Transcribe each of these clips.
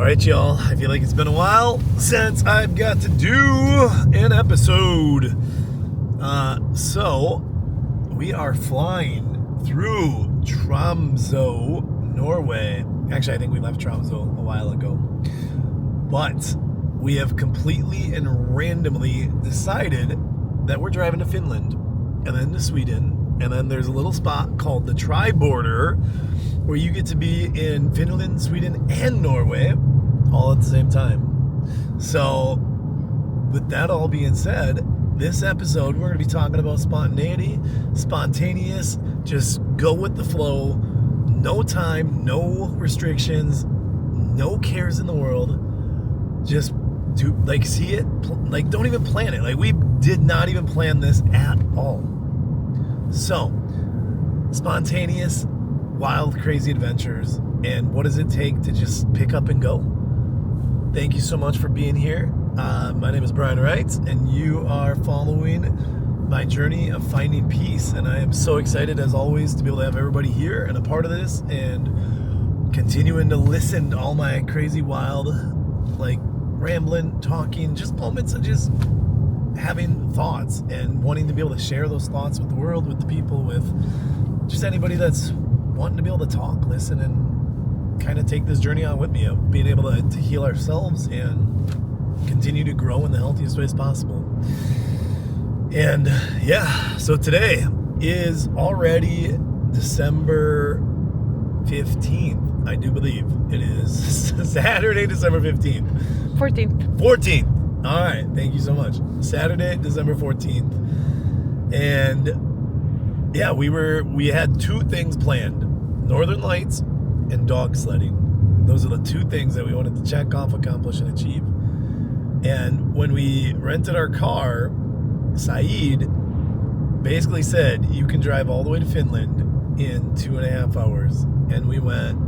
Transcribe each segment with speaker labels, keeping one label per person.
Speaker 1: Alright, y'all, I feel like it's been a while since I've got to do an episode. So we are flying through Tromsø, Norway. Actually, I think we left Tromsø a while ago. But we have completely and randomly decided that we're driving to Finland and then to Sweden. And then there's a little spot called the Tri-Border where you get to be in Finland, Sweden, and Norway all at the same time. So with that all being said, this episode we're going to be talking about spontaneity, spontaneous, just go with the flow, no time, no restrictions, no cares in the world. Just do, see it, don't even plan it. We did not even plan this at all. So, spontaneous, wild, crazy adventures, and what does it take to just pick up and go? Thank you so much for being here. My name is Brian Wright, and you are following my journey of finding peace, and I am so excited, as always, to be able to have everybody here and a part of this, and continuing to listen to all my crazy, wild, rambling, talking, just moments of just having thoughts and wanting to be able to share those thoughts with the world, with the people, with just anybody that's wanting to be able to talk, listen, and kind of take this journey on with me of being able to heal ourselves and continue to grow in the healthiest ways possible. And yeah, so today is already December 15th, I do believe. It is Saturday, December 15th. 14th. All right, thank you so much. Saturday, December 14th. And yeah, we had two things planned: Northern Lights and dog sledding. Those are the two things that we wanted to check off, accomplish, and achieve. And when we rented our car, Saeed basically said, you can drive all the way to Finland in 2.5 hours. And we went,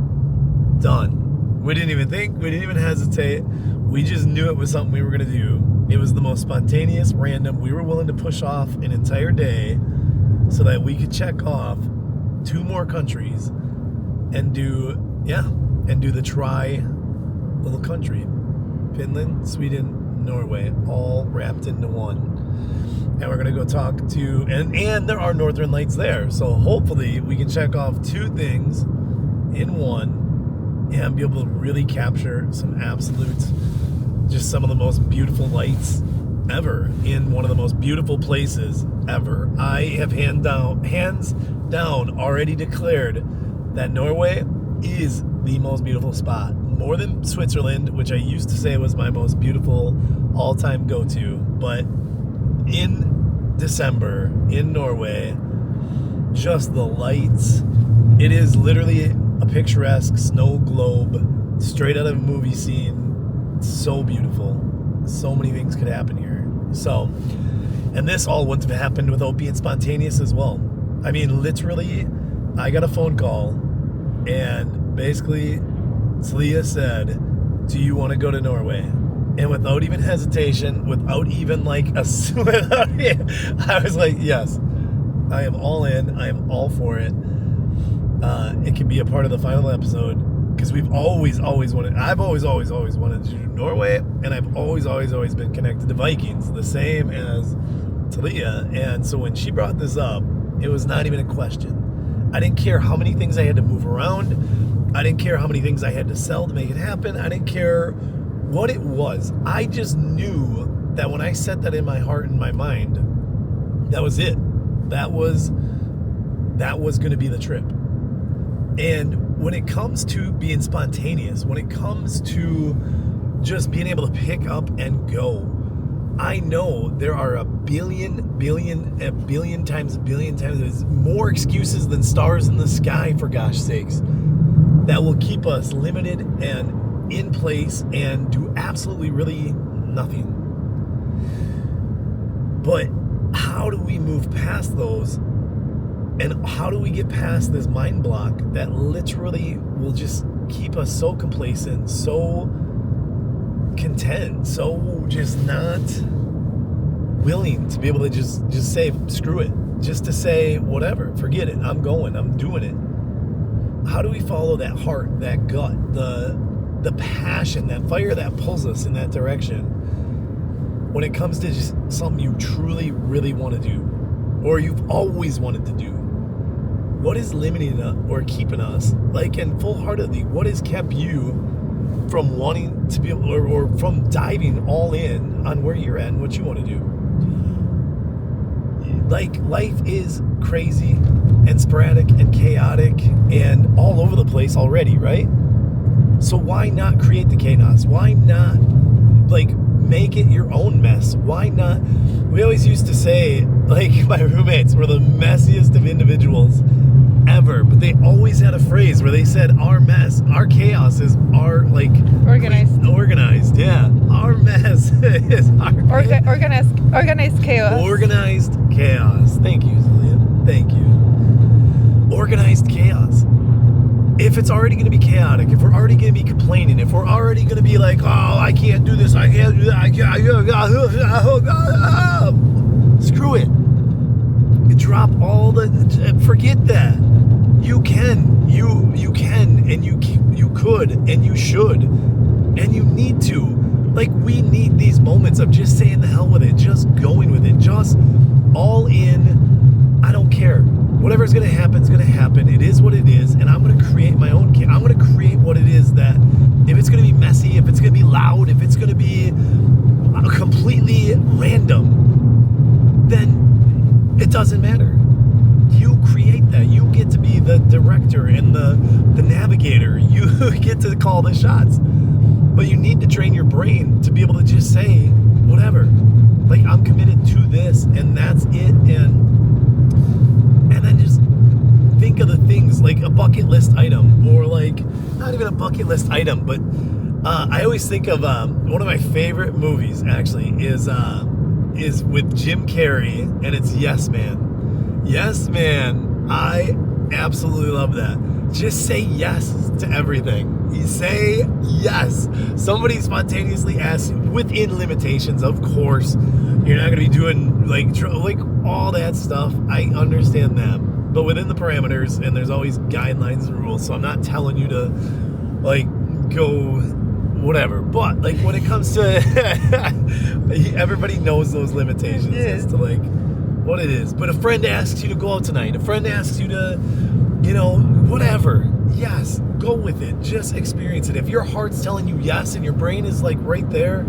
Speaker 1: done. We didn't even think, we didn't even hesitate. We just knew it was something we were going to do. It was the most spontaneous, random. We were willing to push off an entire day so that we could check off 2 more countries and do the little country. Finland, Sweden, Norway, all wrapped into one. And we're going to go talk to, and there are Northern Lights there. So hopefully we can check off 2 things in one and be able to really capture some just some of the most beautiful lights ever in one of the most beautiful places ever. I have hands down already declared that Norway is the most beautiful spot. More than Switzerland, which I used to say was my most beautiful all-time go-to. But in December, in Norway, just the lights. It is literally a picturesque snow globe straight out of a movie scene. It's so beautiful. So many things could happen here. So, and this all wouldn't have happened without being spontaneous as well. I mean, literally, I got a phone call, and basically, Celia said, do you want to go to Norway? And without even hesitation, without even I was like, yes, I am all in. I am all for it. It can be a part of the final episode, because we've always wanted, I've always wanted to do Norway, and I've always been connected to Vikings, the same as Talia. And so when she brought this up, it was not even a question. I didn't care how many things I had to move around. I didn't care how many things I had to sell to make it happen. I didn't care what it was. I just knew that when I set that in my heart and my mind, that was it. That was going to be the trip. And when it comes to being spontaneous, when it comes to just being able to pick up and go, I know there are a billion times more excuses than stars in the sky, for gosh sakes, that will keep us limited and in place and do absolutely really nothing. But how do we move past those? And how do we get past this mind block that literally will just keep us so complacent, so content, so just not willing to be able to just say, screw it. Just to say, whatever, forget it, I'm going, I'm doing it. How do we follow that heart, that gut, the the passion, that fire that pulls us in that direction when it comes to just something you truly, really want to do, or you've always wanted to do? What is limiting us or keeping us, like, and full-heartedly, what has kept you from wanting to be, or from diving all in on where you're at and what you want to do? Like, life is crazy and sporadic and chaotic and all over the place already, right? So why not create the chaos? Why not, like, make it your own mess? Why not? We always used to say, like, my roommates were the messiest of individuals ever, but they always had a phrase where they said, our mess, our chaos is our, like, organized, yeah. Our mess is our
Speaker 2: organized chaos.
Speaker 1: Organized chaos. Thank you, Zillian. Thank you. Organized chaos. If it's already going to be chaotic, if we're already going to be complaining, if we're already going to be like, oh, I can't do this, I can't do that, screw it. Drop all the, forget that. You can, you can, and you could, and you should, and you need to. Like, we need these moments of just saying the hell with it, just going with it, just all in. I don't care. Whatever's going to happen is going to happen. It is what it is, and I'm going to create my own. I'm going to create what it is that, if it's going to be messy, if it's going to be loud, if it's going to be completely random, then it doesn't matter. You create that. You get to be the director and the navigator. You get to call the shots. But you need to train your brain to be able to just say whatever. Like, I'm committed to this, and that's it. And then just think of the things, like a bucket list item, or like not even a bucket list item, but I always think of one of my favorite movies actually is with Jim Carrey, and it's Yes Man. Yes Man. I absolutely love that. Just say yes to everything. You say yes. Somebody spontaneously asks, within limitations, of course. You're not going to be doing like all that stuff. I understand that. But within the parameters, and there's always guidelines and rules, so I'm not telling you to like go whatever. But like when it comes to everybody knows those limitations as to like what it is. But a friend asks you to go out tonight. A friend asks you to, whatever. Yes, go with it. Just experience it. If your heart's telling you yes and your brain is like right there,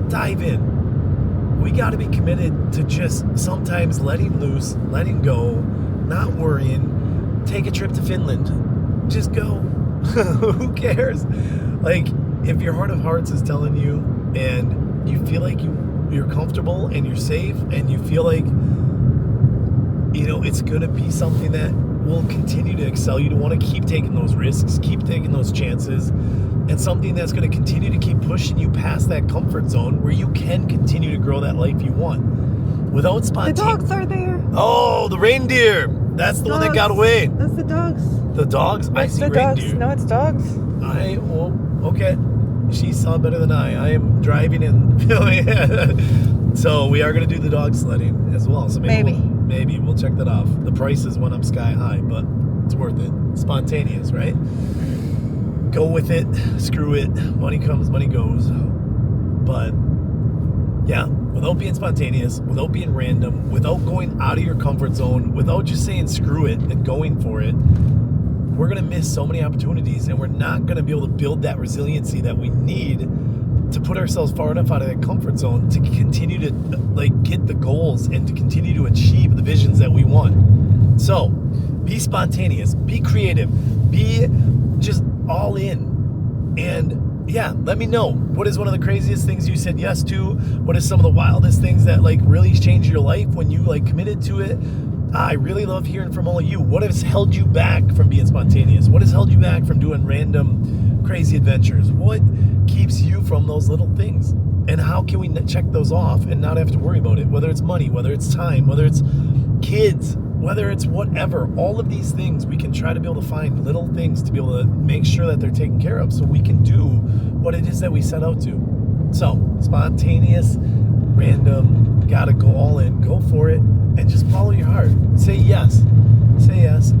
Speaker 1: dive in. We got to be committed to just sometimes letting loose, letting go, not worrying. Take a trip to Finland. Just go. Who cares? Like, if your heart of hearts is telling you and you feel like you're comfortable and you're safe and you feel like, it's going to be something that will continue to excel you, to want to keep taking those risks, keep taking those chances, and something that's going to continue to keep pushing you past that comfort zone where you can continue to grow that life you want without spontaneity.
Speaker 2: The dogs are there.
Speaker 1: Oh, the reindeer. That's the one that got away.
Speaker 2: That's the dogs.
Speaker 1: The dogs? I see reindeer.
Speaker 2: No, it's dogs.
Speaker 1: Okay. She saw better than I. I am driving and filming. So we are going to do the dog sledding as well. So maybe we'll check that off. The prices went up sky high, but it's worth it. Spontaneous, right? Go with it. Screw it. Money comes, money goes. But yeah, without being spontaneous, without being random, without going out of your comfort zone, without just saying screw it and going for it, we're going to miss so many opportunities, and we're not going to be able to build that resiliency that we need to put ourselves far enough out of that comfort zone to continue to get the goals and to continue to achieve the visions that we want. So be spontaneous, be creative, be just all in. And yeah, let me know, what is one of the craziest things you said yes to? What is some of the wildest things that really changed your life when you committed to it? I really love hearing from all of you. What has held you back from being spontaneous? What has held you back from doing random crazy adventures? What keeps you from those little things? And how can we check those off and not have to worry about it? Whether it's money, whether it's time, whether it's kids, whether it's whatever. All of these things, we can try to be able to find little things to be able to make sure that they're taken care of so we can do what it is that we set out to. So, spontaneous, random, gotta go all in, go for it, and just follow your heart. Say yes. Say yes.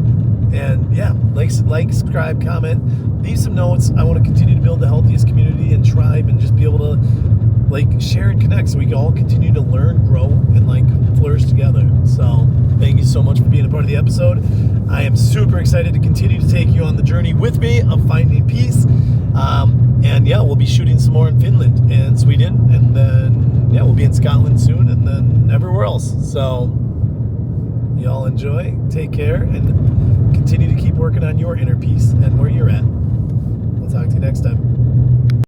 Speaker 1: And yeah, like, subscribe, comment, leave some notes. I want to continue to build the healthiest community and tribe, and just be able to like share and connect, so we can all continue to learn, grow, and like flourish together. So thank you so much for being a part of the episode. I am super excited to continue to take you on the journey with me of finding peace. And yeah, we'll be shooting some more in Finland and Sweden, and then yeah, we'll be in Scotland soon, and then everywhere else. So y'all enjoy, take care, and continue to keep working on your inner peace and where you're at. We'll talk to you next time.